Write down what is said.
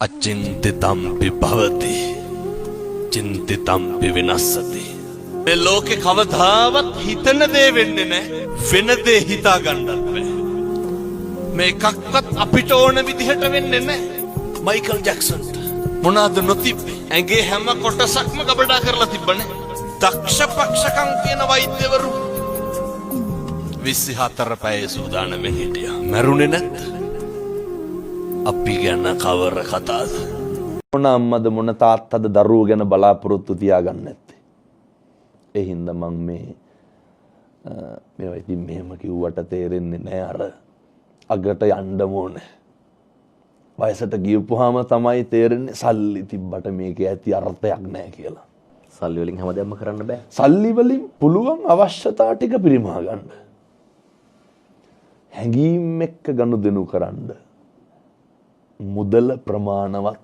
අචින්තිතම්පි භවති චින්තිතම්පි විනස්සති. මේ ලෝකේ කවදාවත් හිතන දේ වෙන්නේ නැහැ. වෙන දේ හිතා ගන්නත් බෑ. මේ එකක්වත් අපිට ඕන විදිහට වෙන්නේ නැහැ. මයිකල් ජැක්සන්ට මොනවාද නොතිබ්බේ? ඇඟේ හැම කොටසක්ම ගබඩා කරලා තිබ්බනේ. දක්ෂ පක්ෂකම් කියන වෛද්‍යවරු 24 පැය සූදානම්ෙන් හිටියා. මැරුණේ නැත්. අපි ගැන කවර කතාද? මොන අම්මද මොන තාත්තද දරුවෝ ගැන බලාපොරොත්තු තියාගන්න නැත්තේ. ඒ හින්දා මම මේවා ඉතින් මෙහෙම කිව්වට තේරෙන්නේ නැහැ. අර අගට යන්න ඕනේ. වයසට ගියපුවාම තමයි තේරෙන්නේ සල්ලි තිබ්බට මේකේ ඇති අර්ථයක් නැහැ කියලා. සල්ලි වලින් හැමදේම කරන්න බෑ. සල්ලි වලින් පුළුවන් අවශ්‍යතා ටික පිරිමහා ගන්න. හැඟීම් එක්ක ගනුදෙනු කරන්න. මුදල ප්‍රමාණවත්